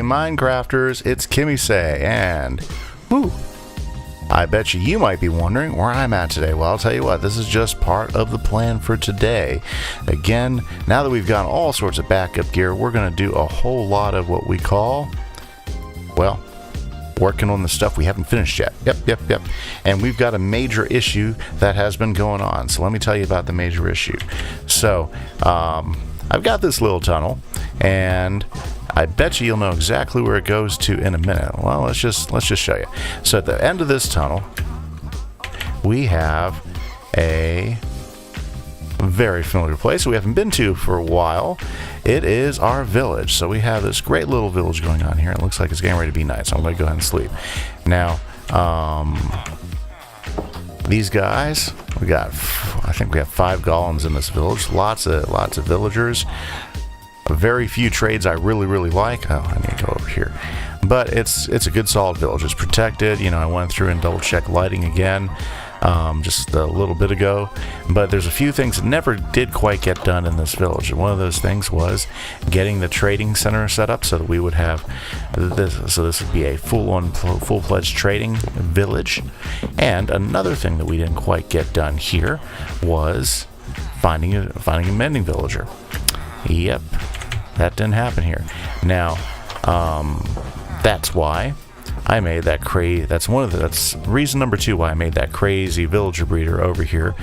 Minecrafters, it's Kimise, and whoo, I bet you might be wondering where I'm at today. Well, I'll tell you what, this is just part of the plan for today. Again, now that we've got all sorts of backup gear, we're going to do a whole lot of what we call, well, working on the stuff we haven't finished yet. Yep. And we've got a major issue that has been going on. So let me tell you about the major issue. So, I've got this little tunnel, and I bet you'll know exactly where it goes to in a minute. Well, let's just show you. So at the end of this tunnel, we have a very familiar place we haven't been to for a while. It is our village. So we have this great little village going on here. It looks like it's getting ready to be night, so I'm going to go ahead and sleep. Now, these guys, I think we have 5 golems in this village. Lots of villagers. Very few trades I really like. Oh, I need to go over here. But it's a good solid village. It's protected. You know, I went through and double checked lighting again just a little bit ago. But there's a few things that never did quite get done in this village. And one of those things was getting the trading center set up so that we would have this. So this would be a full-fledged trading village. And another thing that we didn't quite get done here was finding a mending villager. Yep, that didn't happen here. Now, that's why I made that that's reason number 2 why I made that crazy villager breeder over here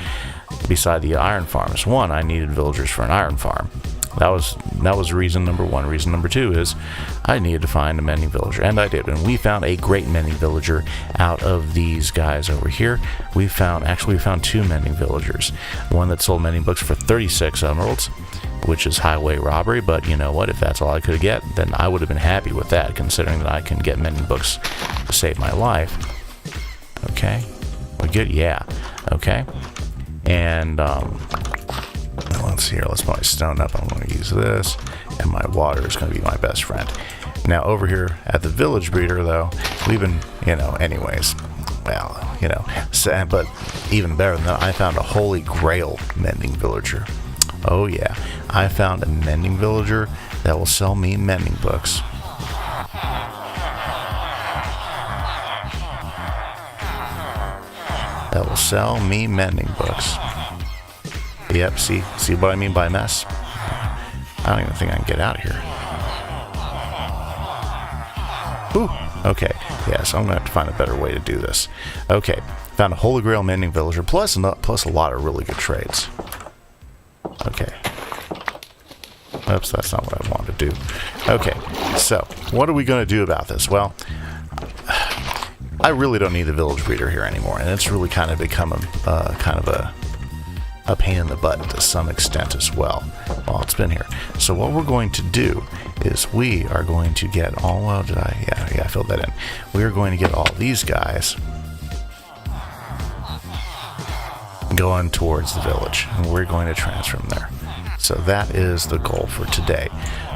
beside the iron farms. 1, I needed villagers for an iron farm. That was reason number 1. Reason number 2 is I needed to find a mending villager, and I did. And we found a great mending villager out of these guys over here. We found 2 mending villagers. One that sold mending books for 36 emeralds, which is highway robbery, but you know what, if that's all I could get, then I would have been happy with that, considering that I can get mending books to save my life. Okay, we good? Yeah. Okay, and let's see here, let's put my stone up. I'm going to use this, and my water is going to be my best friend. Now over here at the village breeder, though, we've been, anyways, well, but even better than that, I found a holy grail mending villager. Oh yeah, I found a mending villager that will sell me mending books. That will sell me mending books. Yep, see what I mean by mess? I don't even think I can get out of here. Ooh, okay, yeah, so I'm going to have to find a better way to do this. Okay, found a holy grail mending villager, plus a lot of really good trades. Okay. Oops, that's not what I wanted to do. Okay, so what are we going to do about this? Well, I really don't need the village breeder here anymore, and it's really kind of become a pain in the butt to some extent as well while it's been here. So what we're going to do is we are going to get all, well, I filled that in. We are going to get all these guys going towards the village, and we're going to transfer them there. So that is the goal for today.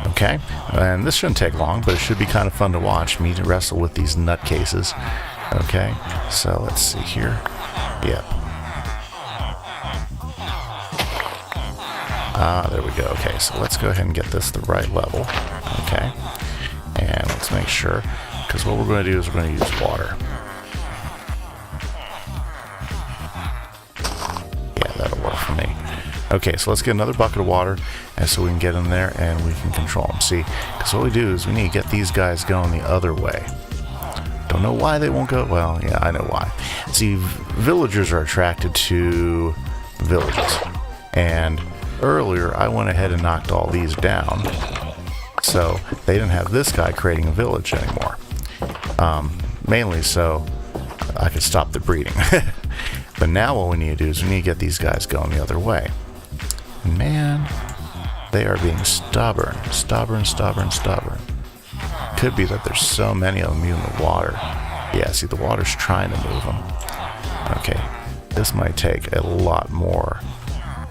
Okay, and this shouldn't take long, but it should be kind of fun to watch me to wrestle with these nutcases. Okay, so let's see here. Yep. There we go. Okay, so let's go ahead and get this the right level. Okay, and let's make sure, because what we're going to do is we're going to use water. That'll work for me. Okay, so let's get another bucket of water, and so we can get in there and we can control them. See, because what we do is we need to get these guys going the other way. Don't know why they won't go. Well, yeah, I know why. See, villagers are attracted to villages, and earlier I went ahead and knocked all these down, so they didn't have this guy creating a village anymore. Mainly so I could stop the breeding. But now what we need to do is we need to get these guys going the other way. And man, they are being stubborn. Could be that there's so many of them in the water. Yeah, see, the water's trying to move them. Okay, this might take a lot more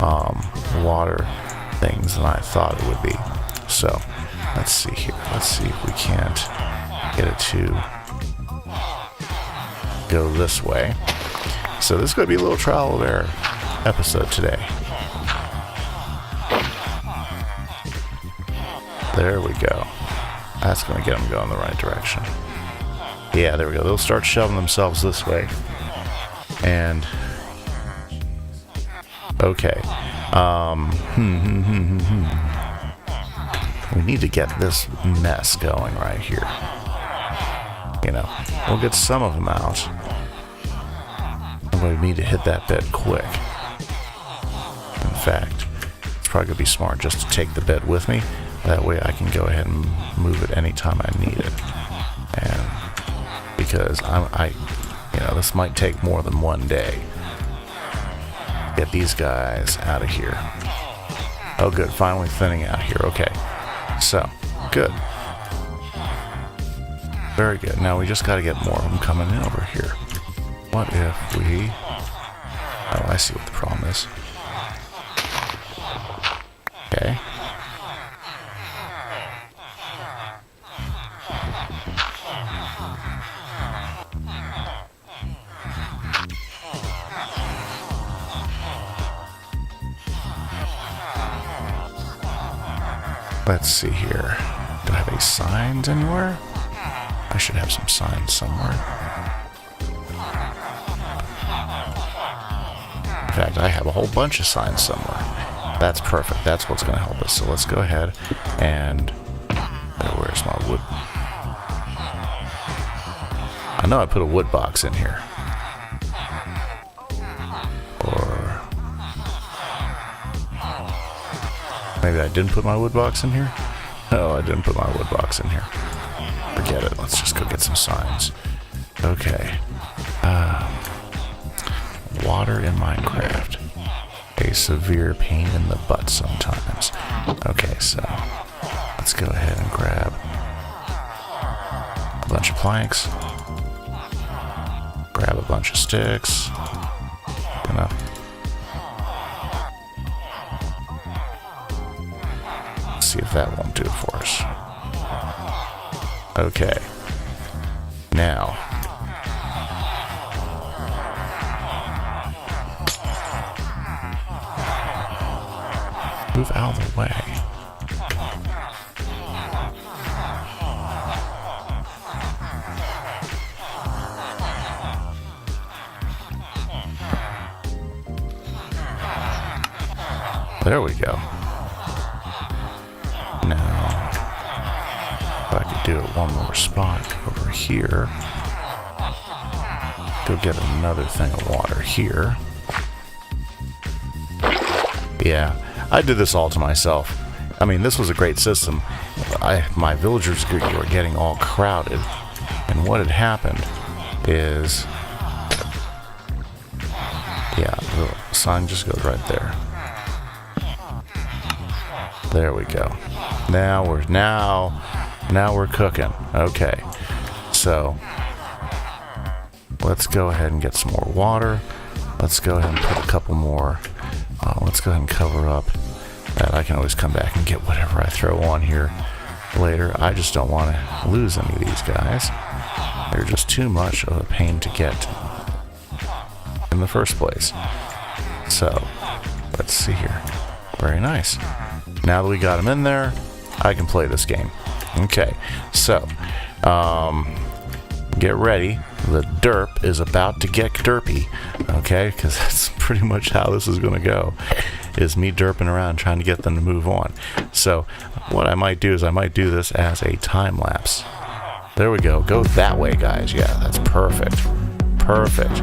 water things than I thought it would be. So, let's see here. Let's see if we can't get it to go this way. So this is going to be a little trial and error episode today. There we go. That's going to get them going the right direction. Yeah, there we go. They'll start shoving themselves this way. And okay. We need to get this mess going right here. You know, we'll get some of them out. But we need to hit that bed quick. In fact, it's probably going to be smart just to take the bed with me. That way I can go ahead and move it anytime I need it. And because you know, this might take more than one day. Get these guys out of here. Oh, good. Finally thinning out here. Okay. So, good. Very good. Now we just got to get more of them coming in over here. What if we... Oh, I see what the problem is. Okay. Let's see here. Do I have any signs anywhere? I should have some signs somewhere. In fact, I have a whole bunch of signs somewhere. That's perfect. That's what's going to help us. So let's go ahead and... Where's my wood? I know I put a wood box in here. Or... maybe I didn't put my wood box in here? No, I didn't put my wood box in here. Forget it. Let's just go get some signs. Okay. Water in Minecraft. A severe pain in the butt sometimes. Okay, so let's go ahead and grab a bunch of planks. Grab a bunch of sticks. Enough. Let's see if that won't do it for us. Okay. Now. Move out of the way. There we go. Now, if I could do it one more spot over here. Go get another thing of water here. Yeah. I did this all to myself. I mean, this was a great system. My villagers were getting all crowded. And what had happened is... yeah, the sign just goes right there. There we go. Now we're cooking. Okay. So, let's go ahead and get some more water. Let's go ahead and put a couple more... let's go ahead and cover up that. I can always come back and get whatever I throw on here later. I just don't want to lose any of these guys. They're just too much of a pain to get in the first place. So, let's see here. Very nice. Now that we got them in there, I can play this game. Okay, so, get ready. The derp is about to get derpy, okay? Because that's pretty much how this is going to go, is me derping around trying to get them to move on. So what I might do is I might do this as a time lapse. There we go. Go that way, guys. Yeah, that's perfect. Perfect.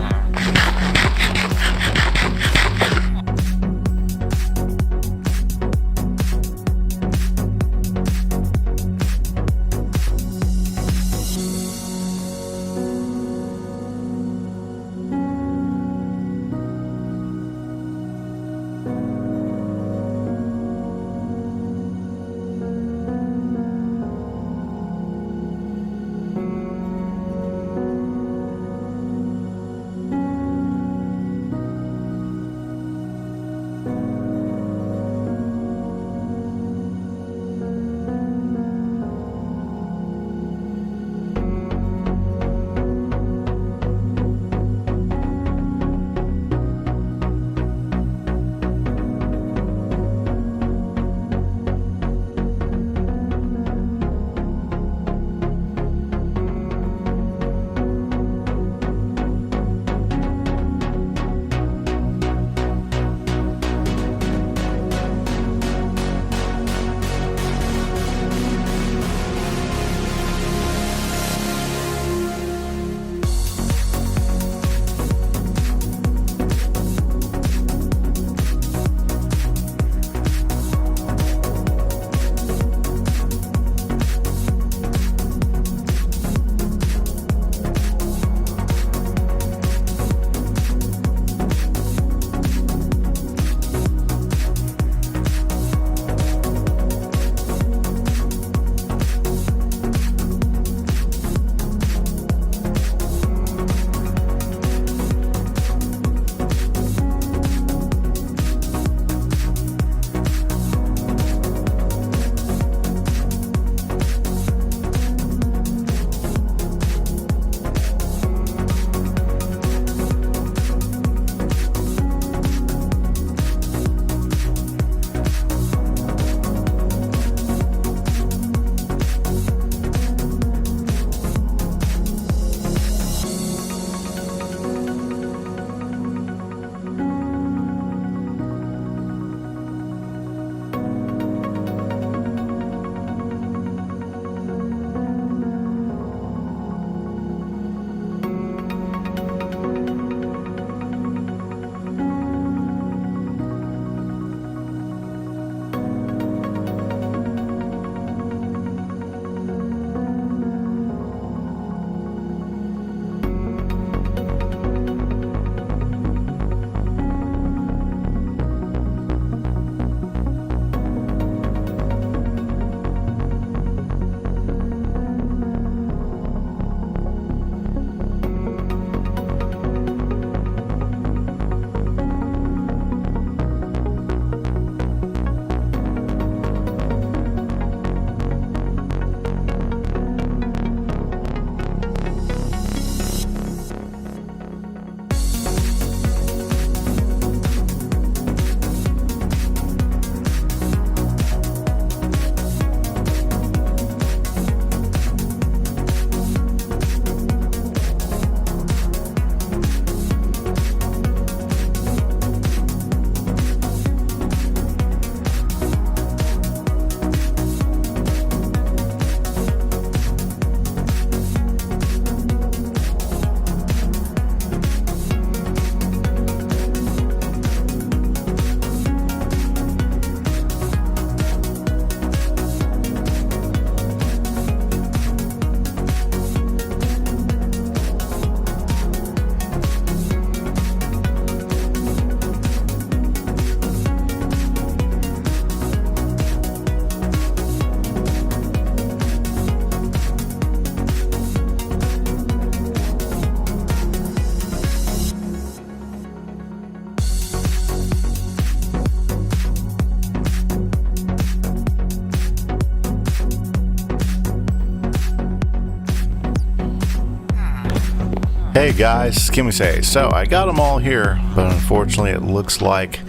Hey guys, Kimise. So I got them all here, but unfortunately it looks like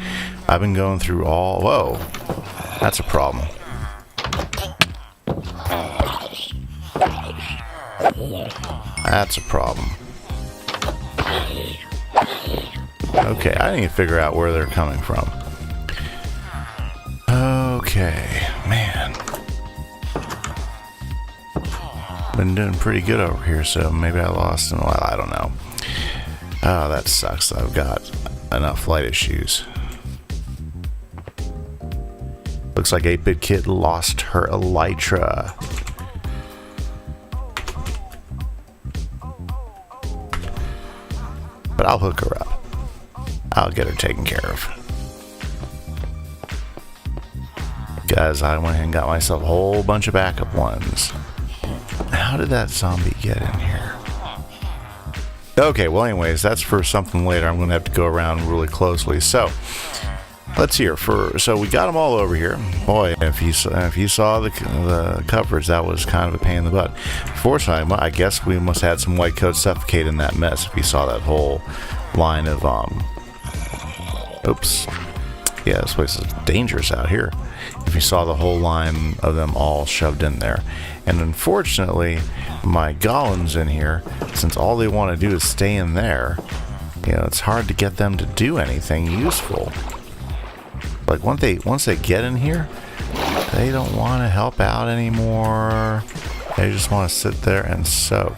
I've been going through all... Whoa, that's a problem. That's a problem. Okay, I need to figure out where they're coming from. Okay, man. Been doing pretty good over here, so maybe I lost in a while. I don't know. Oh, that sucks. I've got enough flight issues. Looks like 8-Bit Kid lost her elytra. But I'll hook her up. I'll get her taken care of. Guys, I went ahead and got myself a whole bunch of backup ones. How did that zombie get in here? Okay, well anyways, that's for something later. I'm going to have to go around really closely. So, let's hear. So we got them all over here. Boy, if you saw the coverage, that was kind of a pain in the butt. Fortunately, I guess we must have had some white coat suffocate in that mess if you saw that whole line of, oops. Yeah, this place is dangerous out here. If you saw the whole line of them all shoved in there. And unfortunately, my golems in here, since all they want to do is stay in there, you know, it's hard to get them to do anything useful. Like, once they get in here, they don't want to help out anymore. They just want to sit there and soak.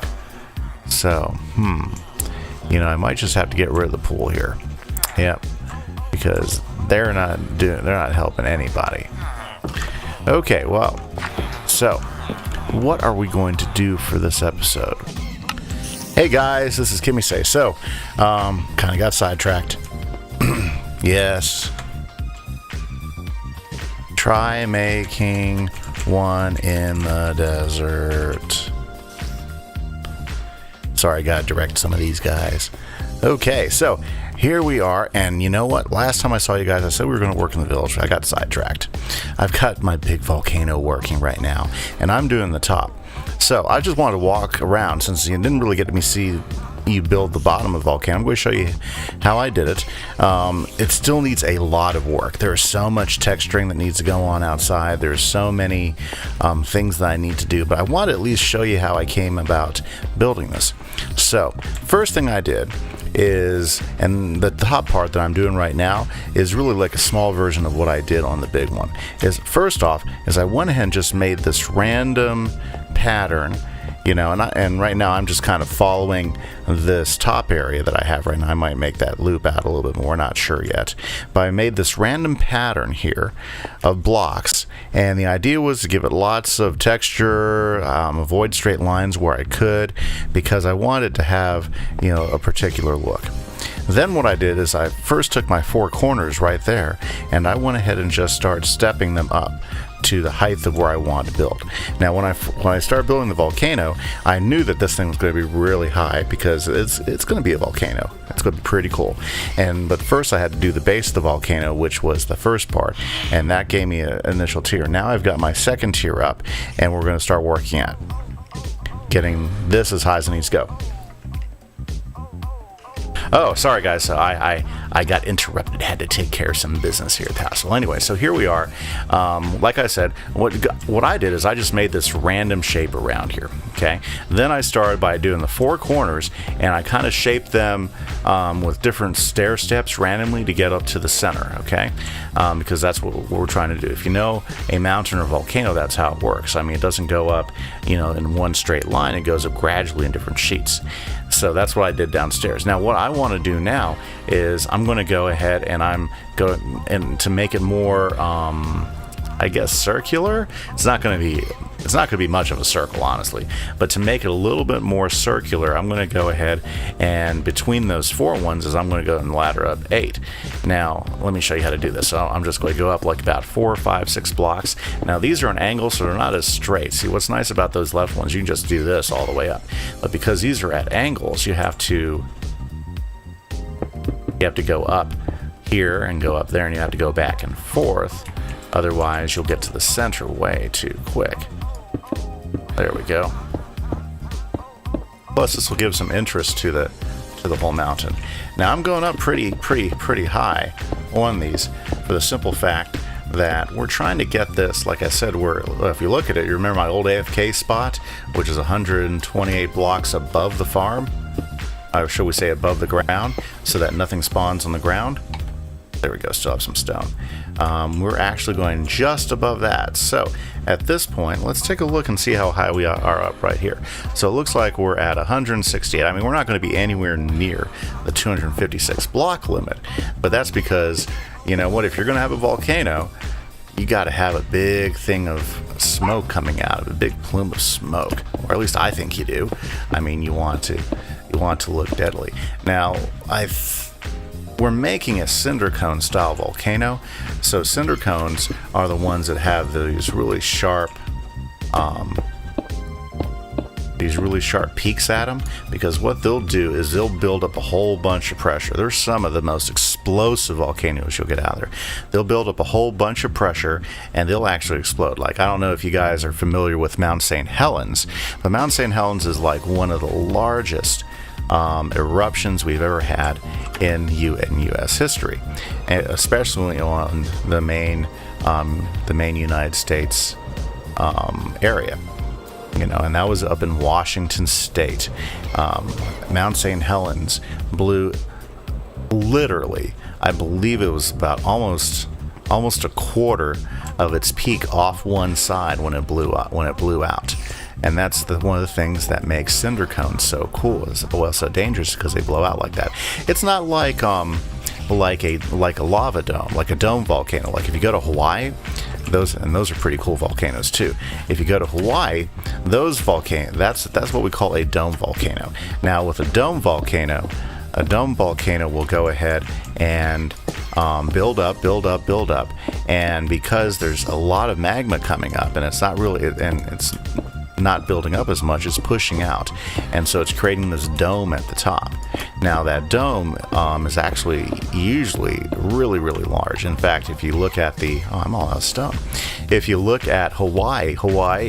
So, you know, I might just have to get rid of the pool here. Yep. Because they're not helping anybody. Okay, well, so what are we going to do for this episode? Hey guys, this is Kimise. So, kind of got sidetracked. Yes. Try making one in the desert. Sorry, I gotta direct some of these guys. Okay, so here we are, and you know what? Last time I saw you guys, I said we were going to work in the village. I got sidetracked. I've got my big volcano working right now, and I'm doing the top. So I just wanted to walk around, since you didn't really get to see you build the bottom of the volcano. I'm going to show you how I did it. It still needs a lot of work. There's so much texturing that needs to go on outside. There's so many things that I need to do, but I want to at least show you how I came about building this. So first thing I did is, and the top part that I'm doing right now is really like a small version of what I did on the big one, is first off is I went ahead and just made this random pattern, you know, and right now I'm just kind of following this top area that I have right now. I might make that loop out a little bit more, not sure yet, but I made this random pattern here of blocks, and the idea was to give it lots of texture, avoid straight lines where I could, because I wanted to have, you know, a particular look. Then what I did is I first took my 4 corners right there, and I went ahead and just started stepping them up to the height of where I wanted to build. Now when I started building the volcano, I knew that this thing was going to be really high, because it's going to be a volcano. It's going to be pretty cool. But first I had to do the base of the volcano, which was the first part, and that gave me an initial tier. Now I've got my second tier up, and we're going to start working at getting this as high as it needs to go. Oh, sorry guys, so I got interrupted, had to take care of some business here at the house. Well, anyway, so here we are. Like I said, what I did is I just made this random shape around here, okay? Then I started by doing the 4 corners, and I kind of shaped them with different stair steps randomly to get up to the center, okay? Because that's what we're trying to do. If you know a mountain or volcano, that's how it works. I mean, it doesn't go up, you know, in one straight line. It goes up gradually in different sheets. So that's what I did downstairs. Now what I want to do now is I'm going to go ahead and I'm going and to make it more I guess circular. It's not going to be much of a circle, honestly, but to make it a little bit more circular, I'm going to go ahead and between those 4 ones is I'm going to go and ladder up 8. Now let me show you how to do this. So I'm just going to go up like about 4, 5, 6 blocks. Now these are an angle, so they're not as straight. See, what's nice about those left ones, you can just do this all the way up, but because these are at angles, you have to go up here and go up there, and you have to go back and forth. Otherwise, you'll get to the center way too quick. There we go. Plus, this will give some interest to the to the whole mountain. Now I'm going up pretty high on these for the simple fact that we're trying to get this, like I said, if you look at it, you remember my old AFK spot, which is 128 blocks above the farm, or should we say above the ground, so that nothing spawns on the ground. There we go, still have some stone. We're actually going just above that. So at this point, let's take a look and see how high we are up right here. So it looks like we're at 168. I mean, we're not going to be anywhere near the 256 block limit, but that's because, you know what, if you're going to have a volcano, you got to have a big thing of smoke coming out of it, a big plume of smoke, or at least I think you do. I mean, you want to look deadly. Now, we're making a cinder cone style volcano. So cinder cones are the ones that have these really sharp peaks at them, because what they'll do is they'll build up a whole bunch of pressure. They're some of the most explosive volcanoes you'll get out there. They'll build up a whole bunch of pressure and they'll actually explode. Like, I don't know if you guys are familiar with Mount St. Helens, but Mount St. Helens is like one of the largest eruptions we've ever had in U.S. history, and especially on the main United States area. You know, and that was up in Washington State. Mount St. Helens blew, literally, I believe it was about almost a quarter of its peak off one side when it blew out. And that's one of the things that makes cinder cones so cool, so dangerous, because they blow out like that. It's not like a lava dome, like a dome volcano. Like if you go to Hawaii, those are pretty cool volcanoes too. If you go to Hawaii, those volcanoes, that's what we call a dome volcano. Now with a dome volcano will go ahead and build up, and because there's a lot of magma coming up, and it's not building up as much, it's pushing out, and so it's creating this dome at the top. Now that dome is actually usually really large. In fact, if you look at I'm all out of stone. If you look at Hawaii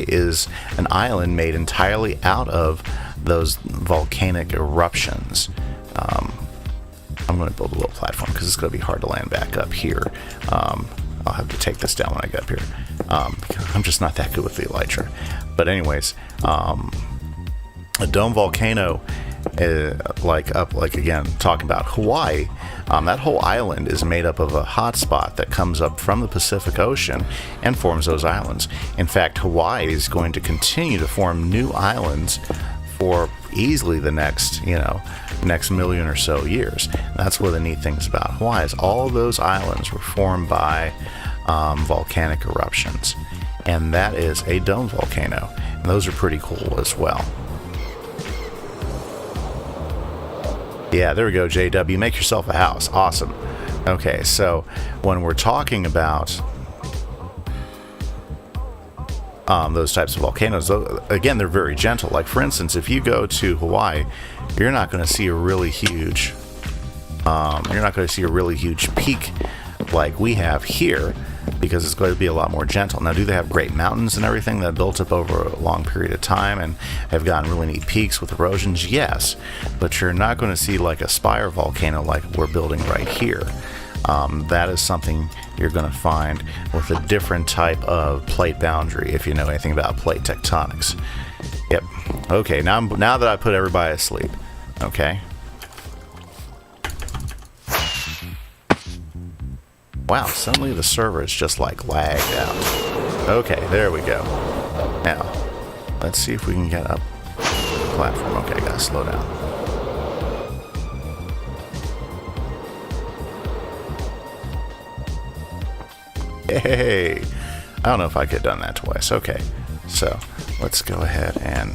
is an island made entirely out of those volcanic eruptions. I'm going to build a little platform because it's going to be hard to land back up here. I'll have to take this down when I get up here. I'm just not that good with the elytra. But anyways, a dome volcano, again, talking about Hawaii, that whole island is made up of a hot spot that comes up from the Pacific Ocean and forms those islands. In fact, Hawaii is going to continue to form new islands for easily the next million or so years. That's one of the neat things about Hawaii, is all those islands were formed by volcanic eruptions, and that is a dome volcano, and those are pretty cool as well. Yeah, there we go, JW, make yourself a house. Awesome. Okay, so when we're talking about those types of volcanoes, again, they're very gentle. Like for instance, if you go to Hawaii, you're not going to see a really huge peak like we have here, because it's going to be a lot more gentle. Now, do they have great mountains and everything that built up over a long period of time and have gotten really neat peaks with erosions? Yes, but you're not going to see like a spire volcano like we're building right here. That is something you're going to find with a different type of plate boundary, if you know anything about plate tectonics. Yep. Okay, now that I put everybody asleep. Okay. Wow, suddenly the server is just like lagged out. Okay, there we go. Now, let's see if we can get up the platform. Okay, gotta slow down. Hey, I don't know if I could have done that twice. Okay, so let's go ahead and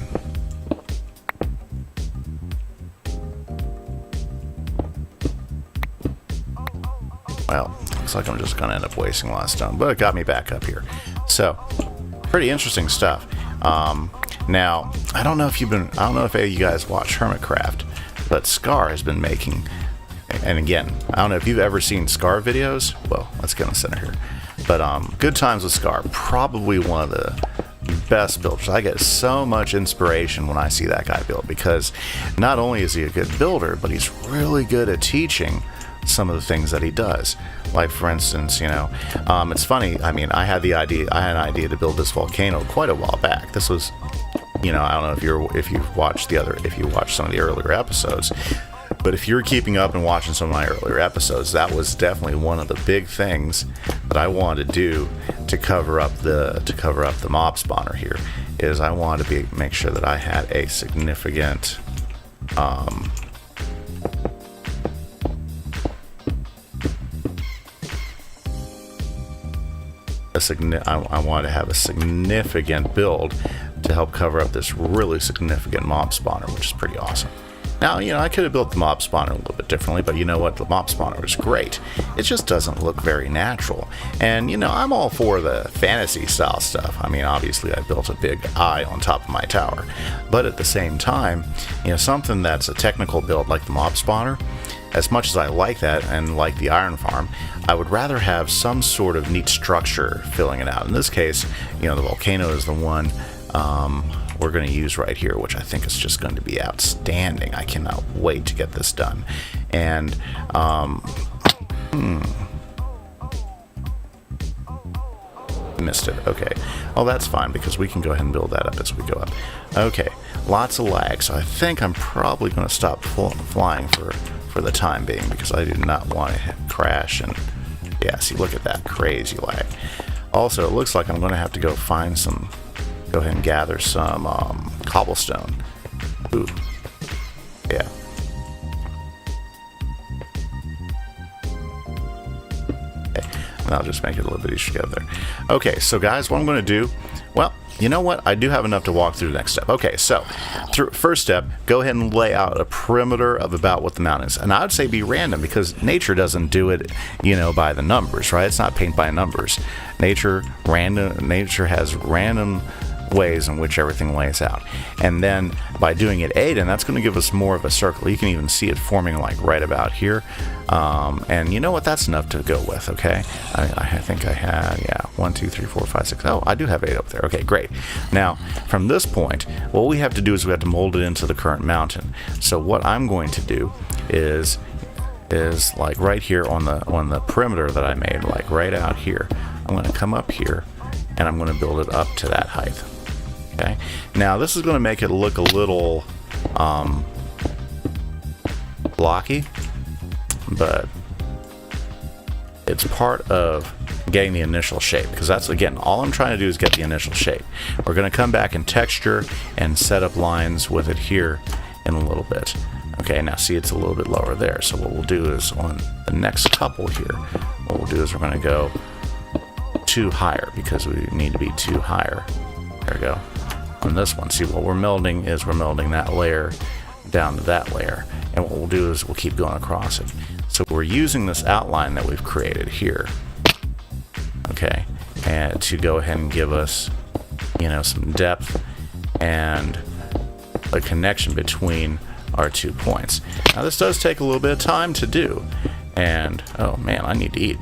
well, looks like I'm just gonna end up wasting a lot of stone, but it got me back up here. So pretty interesting stuff. Now I don't know if any of you guys watch KimiseCraft, but Scar has been making, and again, I don't know if you've ever seen Scar videos. Well, let's get in the center here. But Good Times with Scar, probably one of best builders. I get so much inspiration when I see that guy build, because not only is he a good builder, but he's really good at teaching some of the things that he does. Like, for instance, it's funny. I mean, I had an idea to build this volcano quite a while back. This was, I don't know if you've watched some of the earlier episodes, but if you're keeping up and watching some of my earlier episodes, that was definitely one of the big things that I wanted to do to cover up the mob spawner here. Is I wanted to make sure that I had a significant I wanted to have a significant build to help cover up this really significant mob spawner, which is pretty awesome. Now, I could have built the mob spawner a little bit differently, but you know what? The mob spawner was great. It just doesn't look very natural. And, I'm all for the fantasy style stuff. I mean, obviously I built a big eye on top of my tower. But at the same time, something that's a technical build like the mob spawner, as much as I like that and like the iron farm, I would rather have some sort of neat structure filling it out. In this case, the volcano is the one we're going to use right here, which I think is just going to be outstanding. I cannot wait to get this done. And missed it. Okay. Oh, that's fine, because we can go ahead and build that up as we go up. Okay. Lots of lag, so I think I'm probably going to stop flying for the time being, because I do not want to crash. And yeah, see, look at that crazy lag. Also, it looks like I'm going to have to go ahead and gather some cobblestone. Ooh. Yeah. Okay. And I'll just make it a little bit easier to get there. Okay, so guys, what I'm going to do, well, you know what? I do have enough to walk through the next step. Okay, so first step, go ahead and lay out a perimeter of about what the mountain is. And I would say be random, because nature doesn't do it, by the numbers, right? It's not paint by numbers. Nature has random ways in which everything lays out. And then by doing it 8, and that's going to give us more of a circle. You can even see it forming like right about here. And you know what? That's enough to go with, okay? I think I had, 1, 2, 3, 4, 5, 6. Oh, I do have 8 up there. Okay, great. Now, from this point, what we have to do is we have to mold it into the current mountain. So what I'm going to do is like right here on the perimeter that I made, like right out here, I'm going to come up here and I'm going to build it up to that height. Okay. Now this is going to make it look a little blocky, but it's part of getting the initial shape, because that's, again, all I'm trying to do is get the initial shape. We're going to come back and texture and set up lines with it here in a little bit. Okay, now see, it's a little bit lower there. So what we'll do is on the next couple here, what we'll do is we're going to go 2 higher, because we need to be 2 higher. There we go. On this one, see, what we're melding is we're melding that layer down to that layer, and what we'll do is we'll keep going across it. So we're using this outline that we've created here, okay, and to go ahead and give us, some depth and a connection between our 2 points. Now this does take a little bit of time to do, and oh man, I need to eat.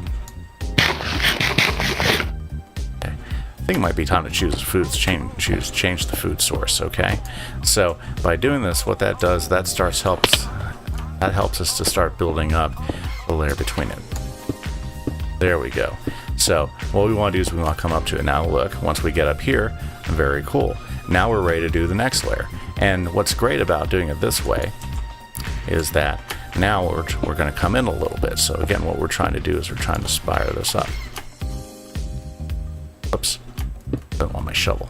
I think it might be time to choose change the food source. Okay, so by doing this, what that does, that helps us to start building up the layer between it. There we go. So what we want to do is we want to come up to it. Now look, once we get up here, very cool. Now we're ready to do the next layer. And what's great about doing it this way is that now we're going to come in a little bit. So again, what we're trying to do is we're trying to spire this up. Oops. Don't want my shovel.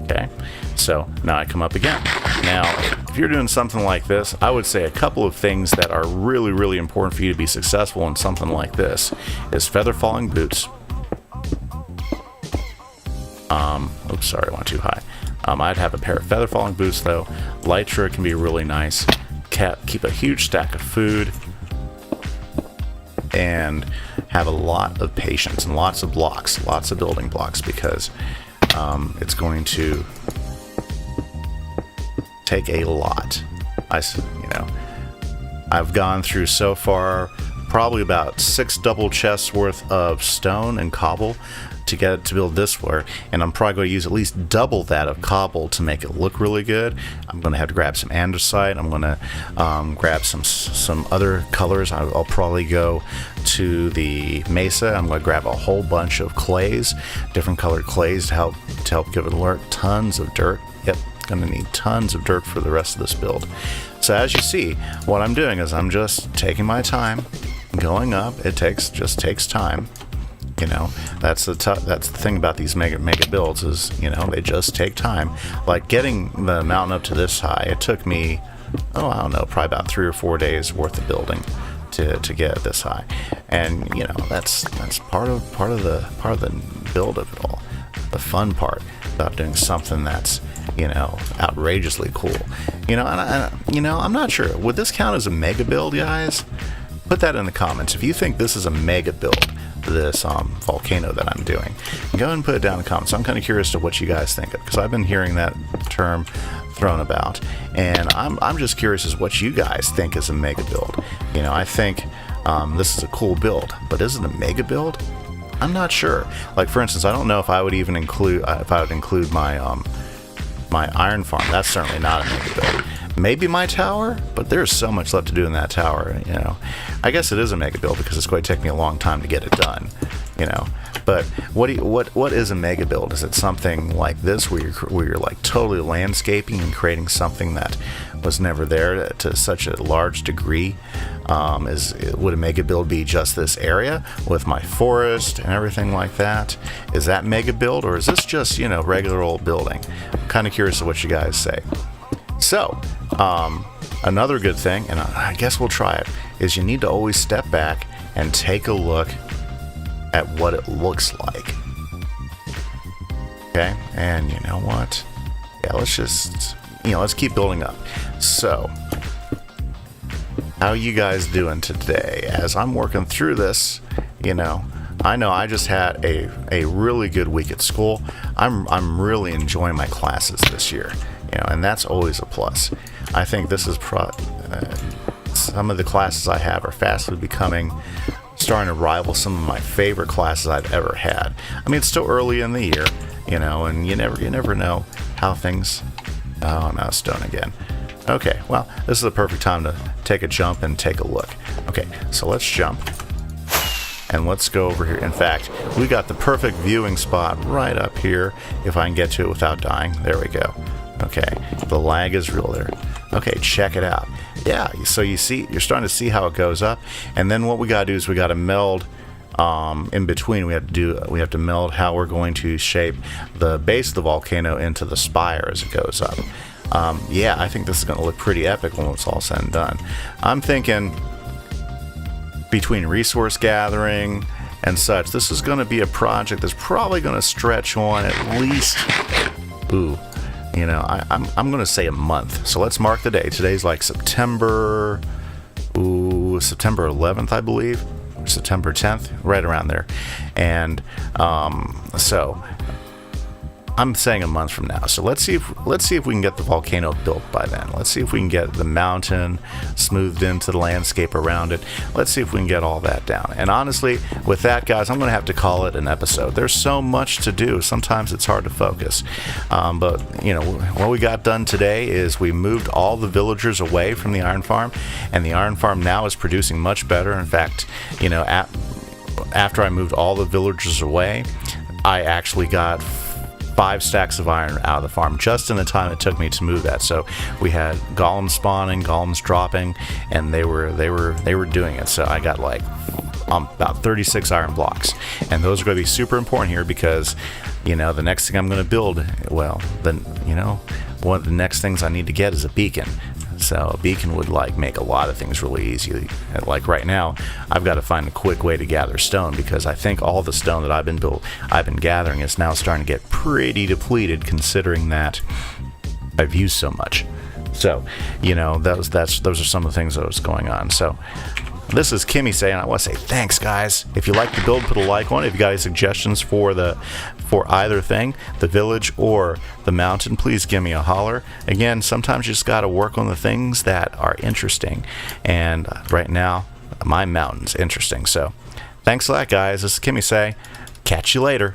Okay, so now I come up again. Now, if you're doing something like this, I would say a couple of things that are really, really important for you to be successful in something like this is feather falling boots. Oops, sorry, I went too high. I'd have a pair of feather falling boots though. Lytra can be really nice. Keep a huge stack of food, and have a lot of patience and lots of blocks, lots of building blocks, because it's going to take a lot. I've gone through so far probably about 6 double chests worth of stone and cobble to get it to build this floor, and I'm probably going to use at least double that of cobble to make it look really good. I'm going to have to grab some andesite. I'm going to grab some other colors. I'll probably go to the mesa. I'm going to grab a whole bunch of clays, different colored clays to help give it a look. Tons of dirt. Yep, going to need tons of dirt for the rest of this build. So as you see, what I'm doing is I'm just taking my time, going up. It just takes time. You know, that's the thing about these mega builds is, you know, they just take time. Like getting the mountain up to this high, it took me, I don't know, probably about 3 or 4 days worth of building to get it this high. And you know, that's part of the build of it all. The fun part about doing something that's, you know, outrageously cool. You know, and you know, I'm not sure. Would this count as a mega build, guys? Put that in the comments if you think this is a mega build. This volcano that I'm doing. Go ahead and put it down in the comments. I'm kind of curious to what you guys think of, because I've been hearing that term thrown about, and I'm just curious as what you guys think is a mega build. You know, I think this is a cool build, but is it a mega build? I'm not sure. Like for instance, I don't know if I would even include my my iron farm. That's certainly not a mega build. Maybe my tower, but there's so much left to do in that tower, you know. I guess it is a mega build because it's going to take me a long time to get it done, you know. But what is a mega build? Is it something like this where you're like totally landscaping and creating something that was never there to such a large degree? Would a mega build be just this area with my forest and everything like that? Is that mega build, or is this just, you know, regular old building? I'm kind of curious of what you guys say. So, another good thing, and I guess we'll try it, is you need to always step back and take a look at what it looks like. Okay, and you know what? Yeah, let's keep building up. So, how you guys doing today? As I'm working through this, you know I just had a really good week at school. I'm really enjoying my classes this year. You know, and that's always a plus. I think this is some of the classes I have are fastly starting to rival some of my favorite classes I've ever had. I mean, it's still early in the year, you know, and you never know how things. Oh, I'm out of stone again. Okay, well, this is the perfect time to take a jump and take a look. Okay, so let's jump. And let's go over here. In fact, we got the perfect viewing spot right up here. If I can get to it without dying. There we go. Okay, the lag is real there. Okay, check it out. Yeah, so you see, you're starting to see how it goes up, and then what we gotta do is we gotta meld in between. We have to meld how we're going to shape the base of the volcano into the spire as it goes up. Yeah, I think this is gonna look pretty epic when it's all said and done. I'm thinking between resource gathering and such, this is gonna be a project that's probably gonna stretch on at least, you know, I'm going to say a month. So let's mark the day. Today's like September 11th, I believe. Or September 10th, right around there. And so I'm saying a month from now. So let's see if we can get the volcano built by then. Let's see if we can get the mountain smoothed into the landscape around it. Let's see if we can get all that down. And honestly, with that, guys, I'm going to have to call it an episode. There's so much to do. Sometimes it's hard to focus. But, you know, what we got done today is we moved all the villagers away from the iron farm, and the iron farm now is producing much better. In fact, you know, after I moved all the villagers away, I actually got 5 stacks of iron out of the farm just in the time it took me to move that. So we had golems spawning, golems dropping, and they were doing it. So I got like about 36 iron blocks, and those are going to be super important here because, you know, the next thing I'm going to build, well, then, you know, one of the next things I need to get is a beacon. So a beacon would like make a lot of things really easy. Like right now, I've got to find a quick way to gather stone because I think all the stone that I've been gathering is now starting to get pretty depleted, considering that I've used so much. So, you know, those are some of the things that was going on. So this is Kimmy saying, I want to say thanks, guys. If you like the build, put a like on it. If you got any suggestions for either thing, the village or the mountain, please give me a holler. Again, sometimes you just got to work on the things that are interesting. And right now, Mine mountains. Interesting. So, thanks a lot, guys. This is Kimise. Catch you later.